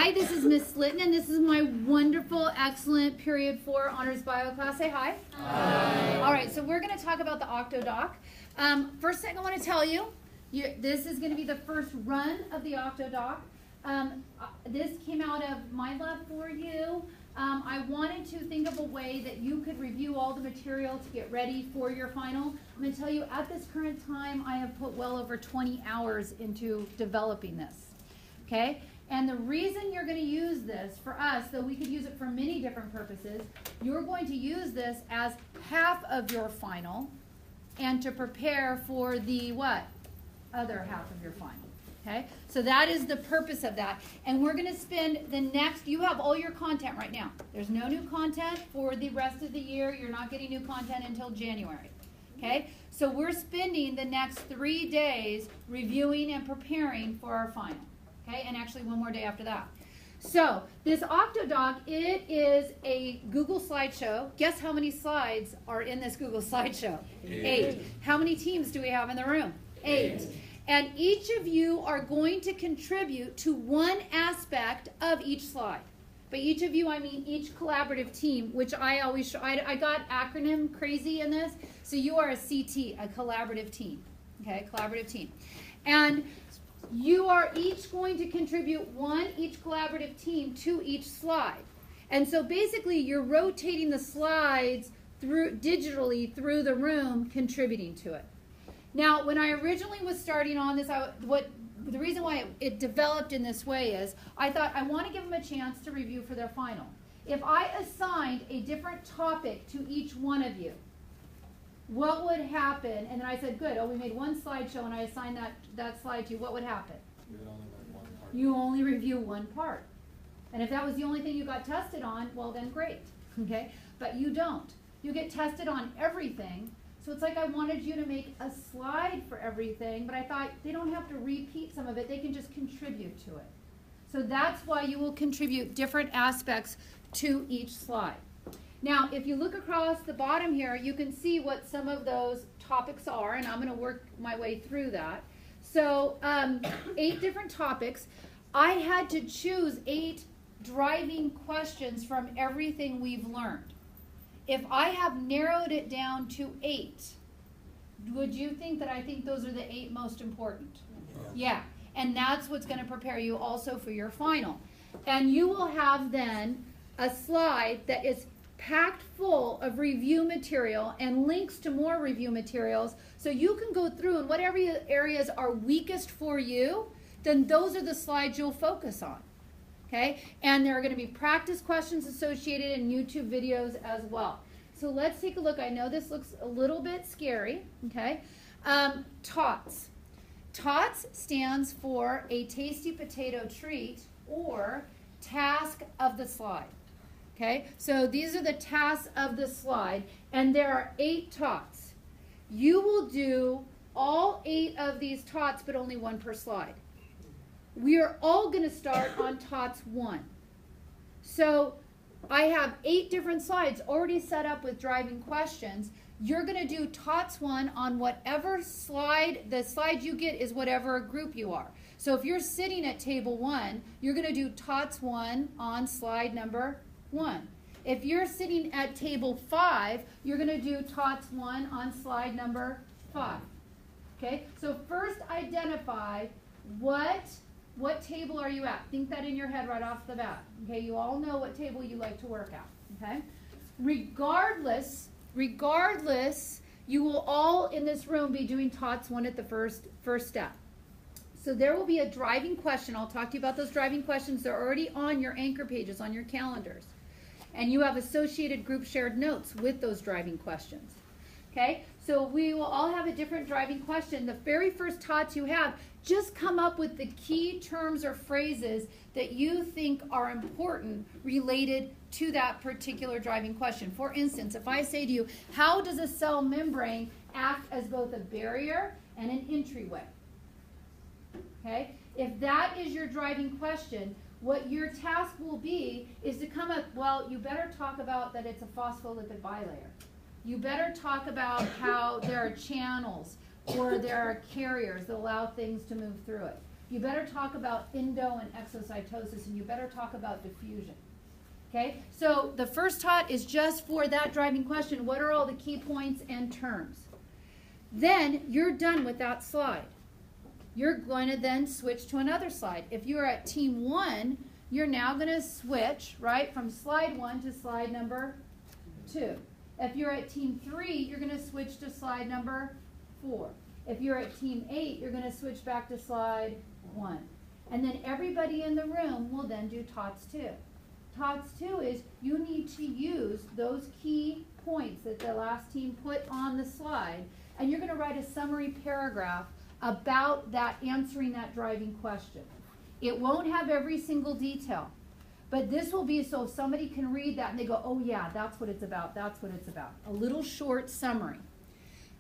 Hi, this is Miss Slitton, and this is my wonderful, excellent Period 4 Honors Bio class. Say hi. Hi. All right, so we're going to talk about the Octo Doc. First thing I want to tell you, this is going to be the first run of the Octo Doc. This came out of my love for you. I wanted to think of a way that you could review all the material to get ready for your final. I'm going to tell you, at this current time, I have put well over 20 hours into developing this. Okay? And the reason you're going to use this for us, though we could use it for many different purposes, you're going to use this as half of your final and to prepare for the what? Other half of your final. Okay? So that is the purpose of that. And we're going to spend the next, you have all your content right now. There's no new content for the rest of the year. You're not getting new content until January. Okay? So we're spending the next 3 days reviewing and preparing for our final. Okay? And actually one more day after that. So this Octodoc, it is a Google slideshow. Guess how many slides are in this Google slideshow? 8. How many teams do we have in the room? 8. And each of you are going to contribute to one aspect of each slide. By each of you, I mean each collaborative team, which I always show. I got acronym crazy in this. So you are a CT, a collaborative team. Okay, collaborative team. And you are each going to contribute each collaborative team to each slide. And so basically you're rotating the slides digitally through the room, contributing to it. Now, when I originally was starting on this, the reason why it developed in this way is I thought I want to give them a chance to review for their final. If I assigned a different topic to each one of you, what would happen? And then I said, good, we made one slideshow and I assigned that slide to you. What would happen? You would only learn one part. You only review one part. And if that was the only thing you got tested on, well then great, okay? But you don't. You get tested on everything. So it's like I wanted you to make a slide for everything, but I thought they don't have to repeat some of it. They can just contribute to it. So that's why you will contribute different aspects to each slide. Now, if you look across the bottom here, you can see what some of those topics are, and I'm going to work my way through that. So 8 different topics. I had to choose 8 driving questions from everything we've learned. If I have narrowed it down to 8, would you think that I think those are the 8 most important? Yeah. And that's what's going to prepare you also for your final. And you will have then a slide that is packed full of review material and links to more review materials, so you can go through, and whatever areas are weakest for you, then those are the slides you'll focus on. Okay? And there are going to be practice questions associated in YouTube videos as well. So let's take a look. I know this looks a little bit scary. Okay? Todds. Todds stands for a tasty potato treat or task of the slide. Okay? So these are the tasks of the slide, and there are 8 tots. You will do all 8 of these tots, but only 1 per slide. We are all going to start on TOTS 1. So I have 8 different slides already set up with driving questions. You're going to do TOTS 1 on whatever slide, the slide you get is whatever group you are. So if you're sitting at table 1, you're going to do TOTS 1 on slide number 1. If you're sitting at table 5, you're going to do TOTS 1 on slide number 5. Okay? So first identify what table are you at? Think that in your head right off the bat. Okay, you all know what table you like to work at. Okay? Regardless, you will all in this room be doing TOTS 1 at the first step. So there will be a driving question. I'll talk to you about those driving questions. They're already on your anchor pages, on your calendars. And you have associated group shared notes with those driving questions. Okay? So we will all have a different driving question. The very first TOTS you have, just come up with the key terms or phrases that you think are important related to that particular driving question. For instance, if I say to you, how does a cell membrane act as both a barrier and an entryway? Okay? If that is your driving question, what your task will be is to come up, well, you better talk about that it's a phospholipid bilayer. You better talk about how there are channels or there are carriers that allow things to move through it. You better talk about endo and exocytosis, and you better talk about diffusion. Okay, so the first tot is just for that driving question. What are all the key points and terms? Then you're done with that slide. You're going to then switch to another slide. If you're at team 1, you're now going to switch, right, from slide 1 to slide number 2. If you're at team 3, you're going to switch to slide number 4. If you're at team 8, you're going to switch back to slide 1. And then everybody in the room will then do TOTS 2. TOTS 2 is you need to use those key points that the last team put on the slide, and you're going to write a summary paragraph about that, answering that driving question. It won't have every single detail, but this will be so somebody can read that and they go, oh yeah, that's what it's about, that's what it's about. A little short summary.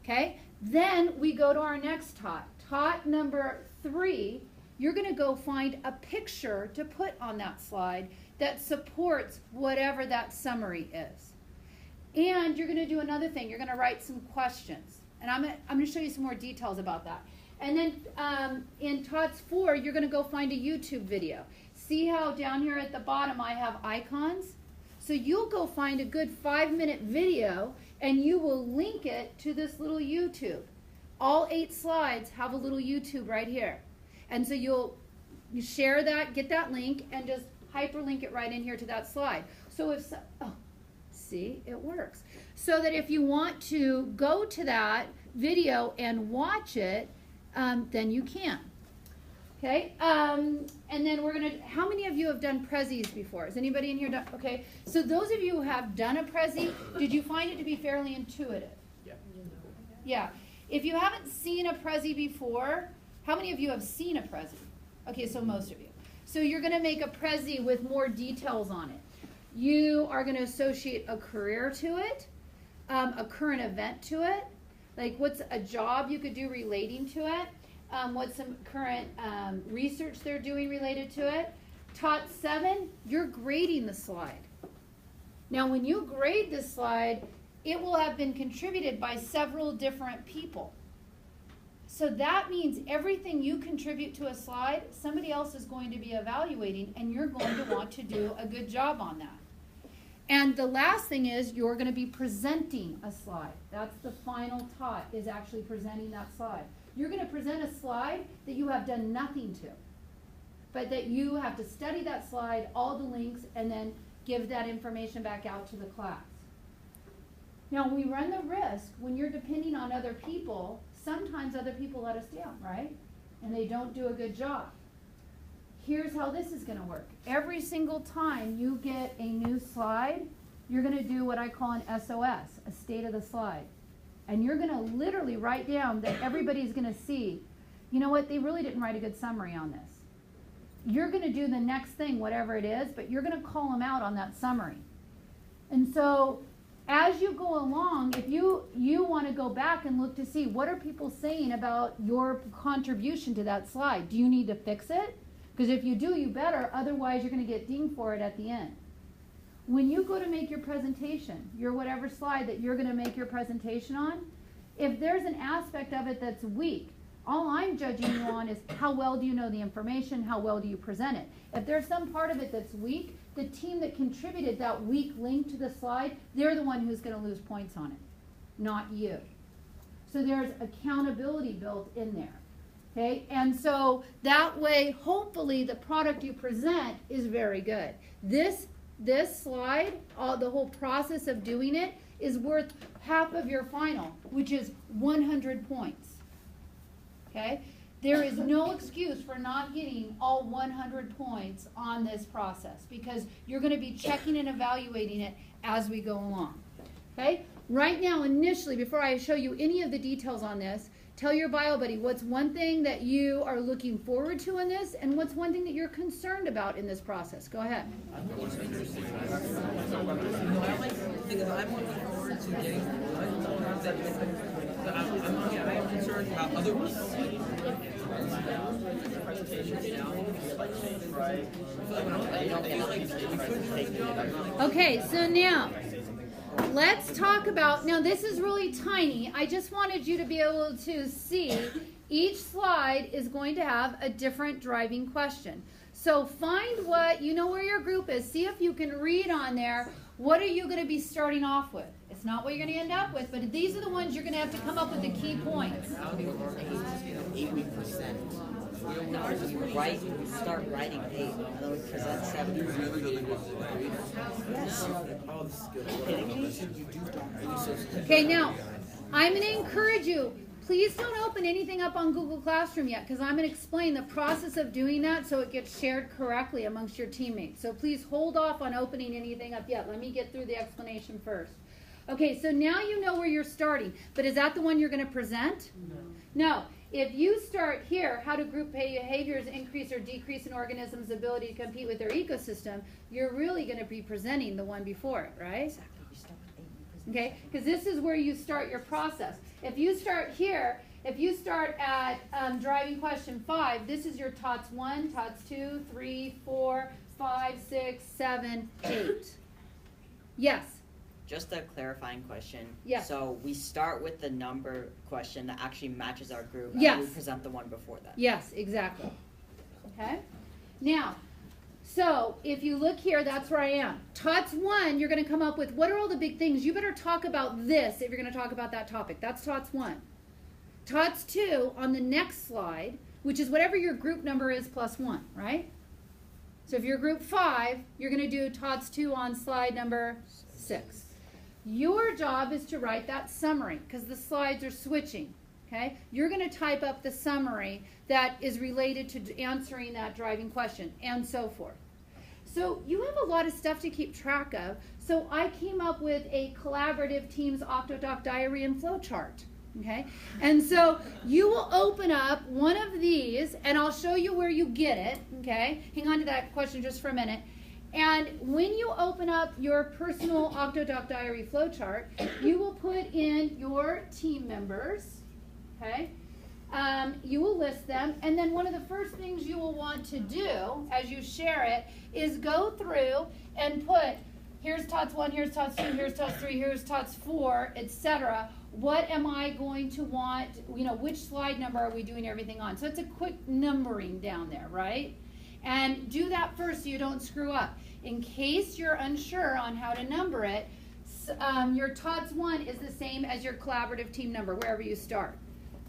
Okay, then we go to our next tot. Tot number 3, you're going to go find a picture to put on that slide that supports whatever that summary is. And you're going to do another thing. You're going to write some questions. And I'm going to show you some more details about that. And then in TOTS 4, you're going to go find a YouTube video. See how down here at the bottom I have icons? So you'll go find a good 5-minute video, and you will link it to this little YouTube. All 8 slides have a little YouTube right here. And so you share that, get that link, and just hyperlink it right in here to that slide. So if, see, it works. So that if you want to go to that video and watch it, then you can. Okay, and then we're gonna, how many of you have done Prezzies before? Is anybody in here done? Okay, so those of you who have done a Prezzie, did you find it to be fairly intuitive? Yeah. Yeah. If you haven't seen a Prezzie before, how many of you have seen a Prezzie? Okay, so most of you. So you're gonna make a Prezzie with more details on it. You are gonna associate a career to it, a current event to it, like what's a job you could do relating to it, what's some current research they're doing related to it. TOT 7, you're grading the slide. Now when you grade this slide, it will have been contributed by several different people. So that means everything you contribute to a slide, somebody else is going to be evaluating, and you're going to want to do a good job on that. And the last thing is you're going to be presenting a slide. That's the final TOT, is actually presenting that slide. You're going to present a slide that you have done nothing to, but that you have to study that slide, all the links, and then give that information back out to the class. Now, we run the risk when you're depending on other people, sometimes other people let us down, right? And they don't do a good job. Here's how this is going to work. Every single time you get a new slide, you're going to do what I call an SOS, a state of the slide. And you're going to literally write down that everybody's going to see, you know what, they really didn't write a good summary on this. You're going to do the next thing, whatever it is, but you're going to call them out on that summary. And so as you go along, if you want to go back and look to see what are people saying about your contribution to that slide, do you need to fix it? Because if you do, you better, otherwise you're going to get dinged for it at the end. When you go to make your presentation, your whatever slide that you're going to make your presentation on, if there's an aspect of it that's weak, all I'm judging you on is how well do you know the information, how well do you present it. If there's some part of it that's weak, the team that contributed that weak link to the slide, they're the one who's going to lose points on it, not you. So there's accountability built in there. Okay, and so that way, hopefully, the product you present is very good. This slide, the whole process of doing it, is worth half of your final, which is 100 points. Okay, there is no excuse for not getting all 100 points on this process because you're going to be checking and evaluating it as we go along. Okay, right now, initially, before I show you any of the details on this, tell your bio buddy what's one thing that you are looking forward to in this and what's one thing that you're concerned about in this process. Go ahead. I'm looking forward to getting I am concerned about other Okay, so now let's talk about, now this is really tiny. I just wanted you to be able to see Each slide is going to have a different driving question. So find what, you know where your group is. See if you can read on there, what are you going to be starting off with? It's not what you're going to end up with, but these are the ones you're going to have to come up with the key points. 80%. We start writing 8, and then we present 7. Okay, now, I'm going to encourage you, please don't open anything up on Google Classroom yet, because I'm going to explain the process of doing that so it gets shared correctly amongst your teammates. So please hold off on opening anything up yet. Let me get through the explanation first. Okay, so now you know where you're starting, but is that the one you're going to present? No. If you start here, how do group behaviors increase or decrease an organism's ability to compete with their ecosystem, you're really going to be presenting the one before it, right? Okay, because this is where you start your process. If you start here, if you start at driving question 5, this is your Todds 1, Todds 2, 3, 4, 5, 6, 7, 8. Yes? Just a clarifying question. Yes. So we start with the number question that actually matches our group, and Yes. we present the one before that. Yes, exactly. Okay? Now, so if you look here, that's where I am. Todds 1, you're going to come up with, what are all the big things? You better talk about this if you're going to talk about that topic. That's Todds 1. Todds 2, on the next slide, which is whatever your group number is plus 1, right? So if you're group 5, you're going to do Todds 2 on slide number 6. Your job is to write that summary because the slides are switching. Okay? You're going to type up the summary that is related to answering that driving question and so forth. So you have a lot of stuff to keep track of. So I came up with a collaborative Teams Octodoc diary and flow chart. Okay? And so you will open up one of these and I'll show you where you get it. Okay? Hang on to that question just for a minute. And when you open up your personal Octodoc diary flowchart, you will put in your team members, okay? You will list them, and then one of the first things you will want to do as you share it is go through and put, here's Todds 1, here's Todds 2, here's Todds 3, here's Todds 4, etc. What am I going to want, you know, which slide number are we doing everything on? So it's a quick numbering down there, right? And do that first so you don't screw up. In case you're unsure on how to number it, your Todds 1 is the same as your collaborative team number, wherever you start.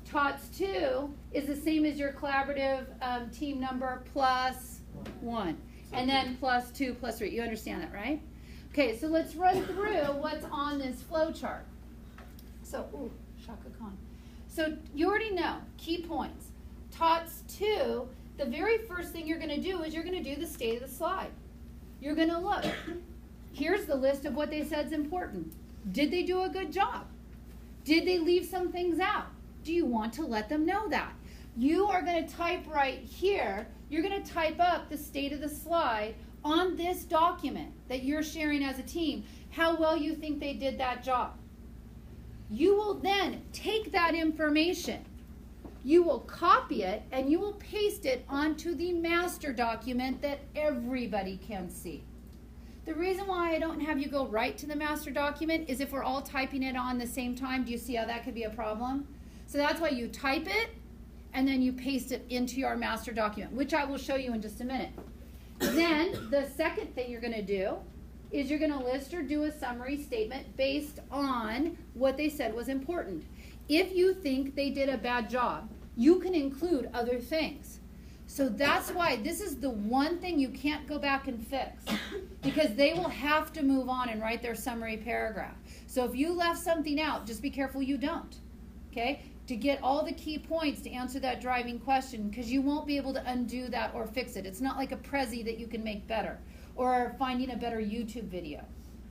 Todds 2 is the same as your collaborative team number plus 1. And then plus 2 plus 3. You understand that, right? Okay, so let's run through what's on this flow chart. So, ooh, Shaka Khan. So you already know, key points. Todds 2, the very first thing you're going to do is you're going to do the state of the slide. You're going to look. Here's the list of what they said is important. Did they do a good job? Did they leave some things out? Do you want to let them know that? You are going to type right here, you're going to type up the state of the slide on this document that you're sharing as a team, how well you think they did that job. You will then take that information, you will copy it, and you will paste it onto the master document that everybody can see. The reason why I don't have you go right to the master document is if we're all typing it on the same time. Do you see how that could be a problem? So that's why you type it, and then you paste it into your master document, which I will show you in just a minute. Then the second thing you're going to do is you're going to list or do a summary statement based on what they said was important. If you think they did a bad job, you can include other things. So that's why this is the one thing you can't go back and fix, because they will have to move on and write their summary paragraph. So if you left something out, just be careful you don't, okay? To get all the key points to answer that driving question, because you won't be able to undo that or fix it. It's not like a Prezi that you can make better, or finding a better YouTube video,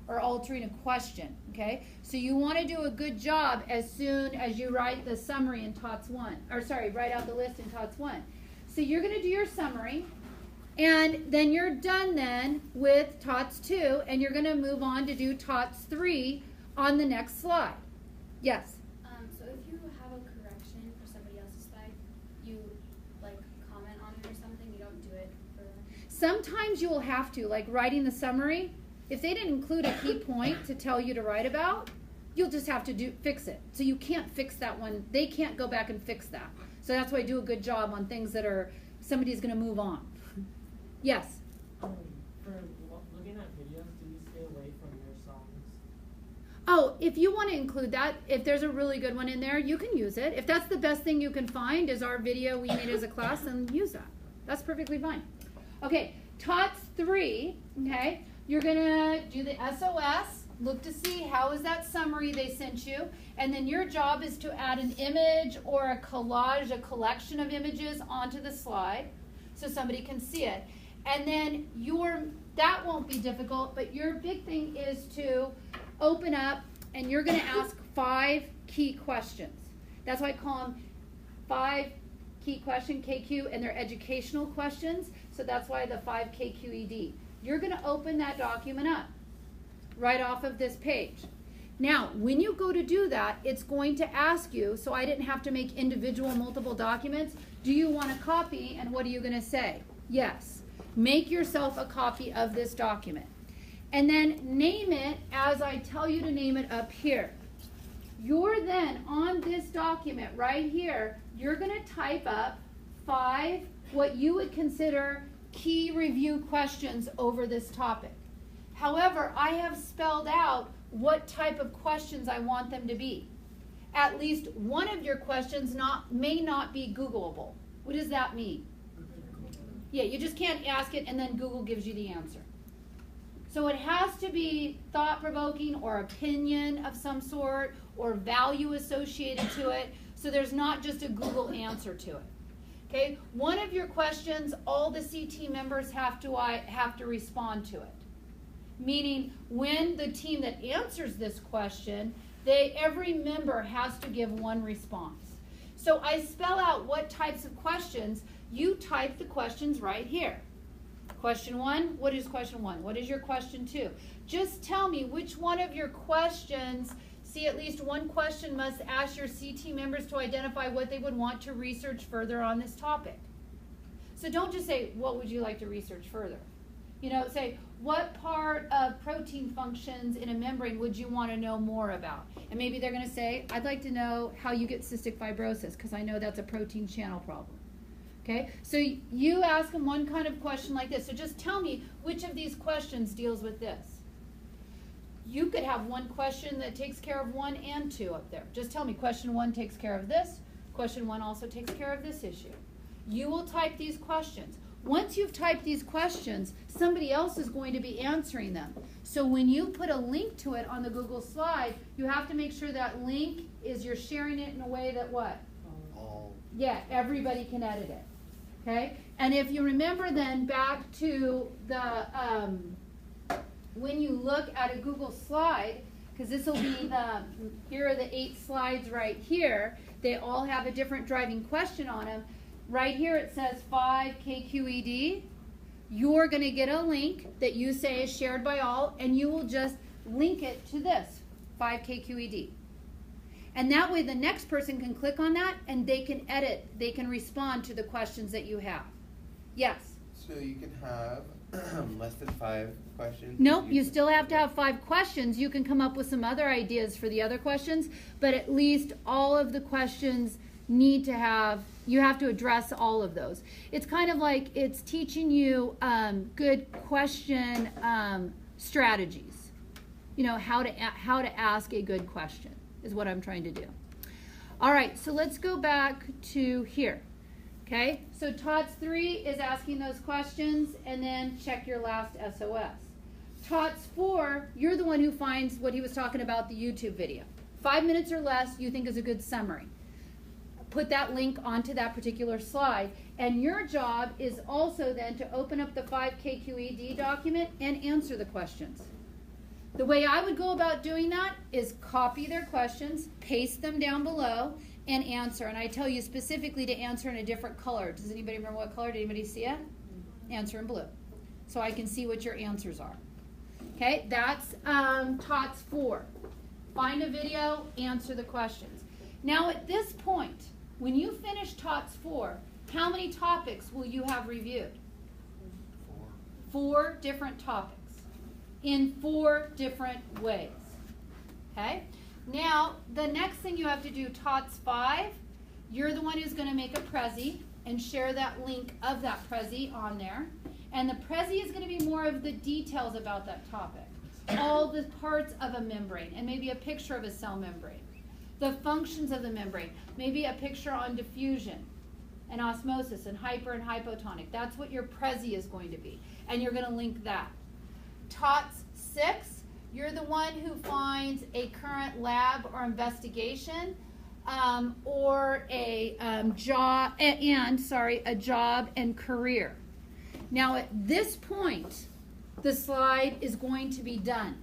or altering a question, okay? So you want to do a good job as soon as you write the summary in Todds 1, or sorry, write out the list in Todds 1. So you're going to do your summary, and then you're done then with Todds 2, and you're going to move on to do Todds 3 on the next slide. Yes? So if you have a correction for somebody else's slide, you like comment on it or something, you don't do it for them? Sometimes you will have to, like writing the summary. If they didn't include a key point to tell you to write about, you'll just have to fix it. So you can't fix that one. They can't go back and fix that. So that's why I do a good job on things that are, somebody's gonna move on. Yes? For looking at videos, do you stay away from your songs? Oh, if you want to include that, if there's a really good one in there, you can use it. If that's the best thing you can find is our video we made as a class, then use that. That's perfectly fine. Okay, Todds 3, okay, you're gonna do the SOS, look to see how is that summary they sent you, and then your job is to add an image or a collage, a collection of images onto the slide so somebody can see it. And then that won't be difficult, but your big thing is to open up and you're gonna ask 5 key questions. That's why I call them 5 key question, KQ, and they're educational questions, so that's why the 5 KQED. You're gonna open that document up right off of this page. Now, when you go to do that, it's going to ask you, so I didn't have to make individual multiple documents, do you want a copy, and what are you gonna say? Yes. Make yourself a copy of this document. And then name it as I tell you to name it up here. You're then on this document right here, you're going to type up 5 what you would consider key review questions over this topic. However, I have spelled out what type of questions I want them to be. At least one of your questions may not be Googleable. What does that mean? Yeah, you just can't ask it and then Google gives you the answer. So it has to be thought-provoking or opinion of some sort or value associated to it. So there's not just a Google answer to it. Okay, one of your questions, all the CT members have to respond to it. Meaning when the team that answers this question, every member has to give one response. So I spell out what types of questions. You type the questions right here. Question 1, what is question 1? What is your question 2? Just tell me which one of your questions, see at least one question must ask your CT members to identify what they would want to research further on this topic. So don't just say, what would you like to research further? You know, say, what part of protein functions in a membrane would you want to know more about? And maybe they're going to say, I'd like to know how you get cystic fibrosis, because I know that's a protein channel problem. Okay, so you ask them one kind of question like this. So just tell me which of these questions deals with this. You could have one question that takes care of 1 and 2 up there. Just tell me question 1 takes care of this. Question 1 also takes care of this issue. You will type these questions. Once you've typed these questions, somebody else is going to be answering them. So when you put a link to it on the Google slide, you have to make sure that link is you're sharing it in a way that what? Yeah, everybody can edit it. Okay, and if you remember then back to the, when you look at a Google slide, because this will be here are the 8 slides right here, they all have a different driving question on them. Right here it says 5 KQED. You're going to get a link that you say is shared by all, and you will just link it to this, 5 KQED. And that way the next person can click on that and they can edit, they can respond to the questions that you have. Yes? So you can have less than 5 questions? Nope, you still have to have 5 questions. You can come up with some other ideas for the other questions, but at least all of the questions need to have, you have to address all of those. It's kind of like it's teaching you good question strategies. You know, how to ask a good question is what I'm trying to do. All right, so let's go back to here. Okay, so Todds 3 is asking those questions, and then check your last SOS. Todds 4, you're the one who finds what he was talking about, the YouTube video. 5 minutes or less you think is a good summary. Put that link onto that particular slide, and your job is also then to open up the 5 KQED document and answer the questions. The way I would go about doing that is copy their questions, paste them down below, and answer. And I tell you specifically to answer in a different color. Does anybody remember what color? Did anybody see it? Answer in blue. So I can see what your answers are. Okay, that's Todds 4. Find a video, answer the questions. Now at this point, when you finish Todds 4, how many topics will you have reviewed? 4 different topics in 4 different ways. Okay? Now, the next thing you have to do, Todds 5, you're the one who's going to make a Prezi and share that link of that Prezi on there. And the Prezi is going to be more of the details about that topic. All the parts of a membrane, and maybe a picture of a cell membrane. The functions of the membrane, maybe a picture on diffusion and osmosis and hyper and hypotonic. That's what your Prezi is going to be. And you're going to link that. Todds 6, you're the one who finds a current lab or investigation or a job and career. Now at this point, the slide is going to be done.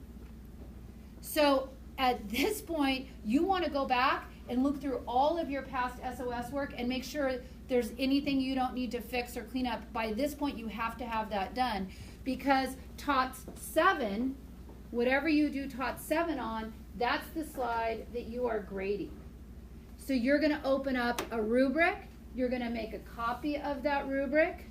So at this point, you want to go back and look through all of your past SOS work and make sure there's anything you don't need to fix or clean up. By this point, you have to have that done, because Todds 7, whatever you do Todds 7 on, that's the slide that you are grading. So you're going to open up a rubric, you're going to make a copy of that rubric,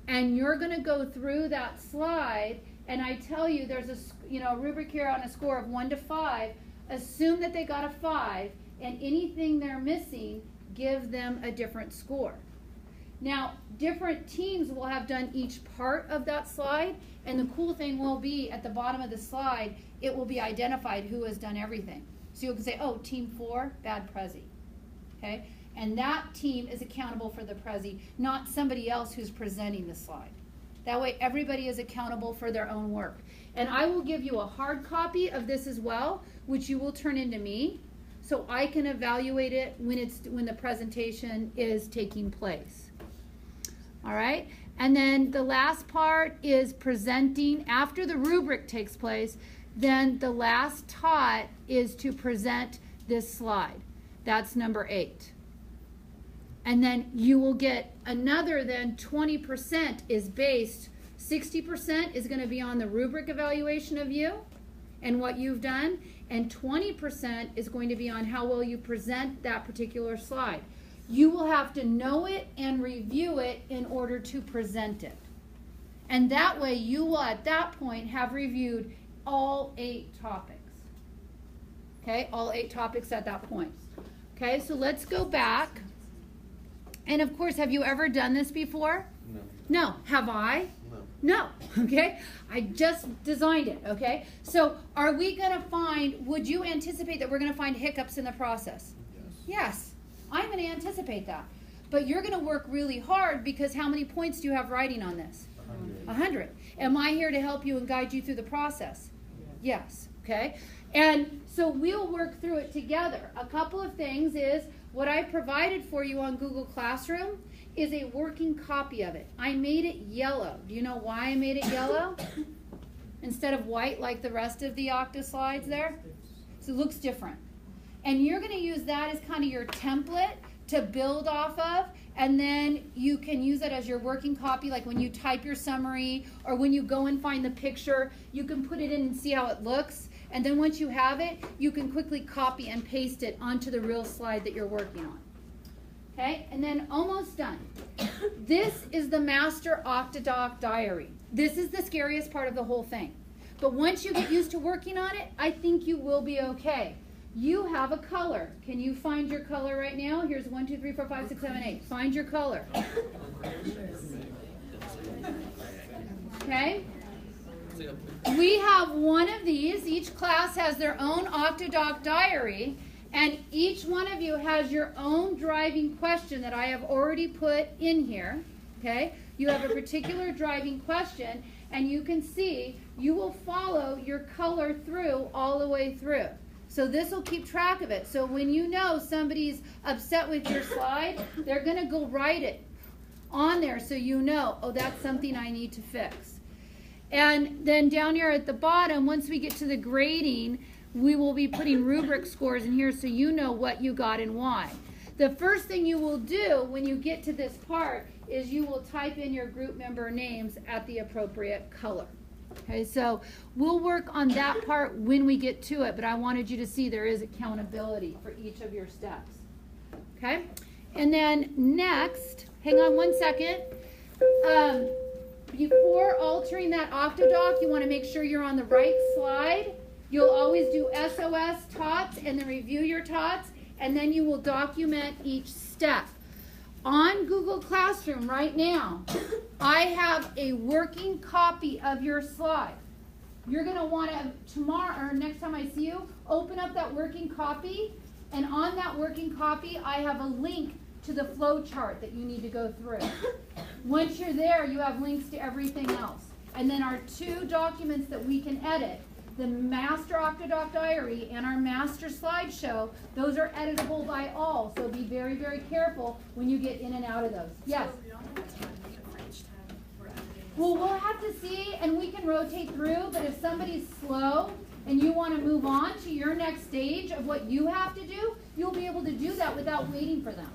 and you're going to go through that slide. And I tell you, there's a rubric here on a score of 1 to 5. Assume that they got a 5, and anything they're missing, give them a different score. Now, different teams will have done each part of that slide, and the cool thing will be at the bottom of the slide, it will be identified who has done everything. So you can say, oh, team 4, bad Prezi. Okay? And that team is accountable for the Prezi, not somebody else who's presenting the slide. That way everybody is accountable for their own work. And I will give you a hard copy of this as well, which you will turn into me, so I can evaluate it when the presentation is taking place. All right? And then the last part is presenting. After the rubric takes place, then the last taught is to present this slide. That's number 8. And then you will get another, then 20% is based, 60% is going to be on the rubric evaluation of you and what you've done, and 20% is going to be on how well you present that particular slide. You will have to know it and review it in order to present it. And that way you will at that point have reviewed all 8 topics. Okay, all 8 topics at that point. Okay, so let's go back. And of course, have you ever done this before? No. No. Have I? No. No. Okay. I just designed it. Okay. So are we going to find, would you anticipate that we're going to find hiccups in the process? Yes. Yes. I'm going to anticipate that. But you're going to work really hard, because how many points do you have writing on this? 100. 100. Am I here to help you and guide you through the process? Yes. Okay. And so we'll work through it together. A couple of things is, what I provided for you on Google Classroom is a working copy of it. I made it yellow. Do you know why I made it yellow instead of white like the rest of the Octo slides there? So it looks different. And you're going to use that as kind of your template to build off of, and then you can use it as your working copy, like when you type your summary or when you go and find the picture, you can put it in and see how it looks. And then once you have it, you can quickly copy and paste it onto the real slide that you're working on. Okay, and then almost done. This is the Master Octodoc Diary. This is the scariest part of the whole thing. But once you get used to working on it, I think you will be okay. You have a color. Can you find your color right now? Here's 1, 2, 3, 4, 5, 6, 7, 8. Find your color. Okay? We have one of these. Each class has their own Octodoc diary, and each one of you has your own driving question that I have already put in here. Okay? You have a particular driving question, and you can see you will follow your color through all the way through. So this will keep track of it. So when you know somebody's upset with your slide, they're going to go write it on there so you know, oh, that's something I need to fix. And then down here at the bottom, once we get to the grading, we will be putting rubric scores in here so you know what you got and why. The first thing you will do when you get to this part is you will type in your group member names at the appropriate color. Okay, so we'll work on that part when we get to it, but I wanted you to see there is accountability for each of your steps. Okay, and then next, hang on one second. Before altering that Octodoc, you want to make sure you're on the right slide. You'll always do SOS tots and then review your tots, and then you will document each step. On Google Classroom right now, I have a working copy of your slide. You're going to want to, tomorrow or next time I see you, open up that working copy, and on that working copy, I have a link to the flow chart that you need to go through. Once you're there, you have links to everything else. And then our two documents that we can edit, the Master Octodoc Diary and our Master Slideshow, those are editable by all. So be very, very careful when you get in and out of those. Yes? So if we don't have a time, like a French tab, we're editing. Well, we'll have to see, and we can rotate through, but if somebody's slow and you want to move on to your next stage of what you have to do, you'll be able to do that without waiting for them.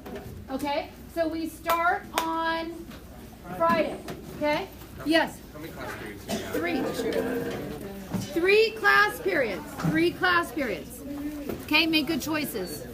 Okay? So we start on Friday. Okay? Yes? How many class periods do you have? 3. 3 class periods. 3 class periods. Okay? Make good choices.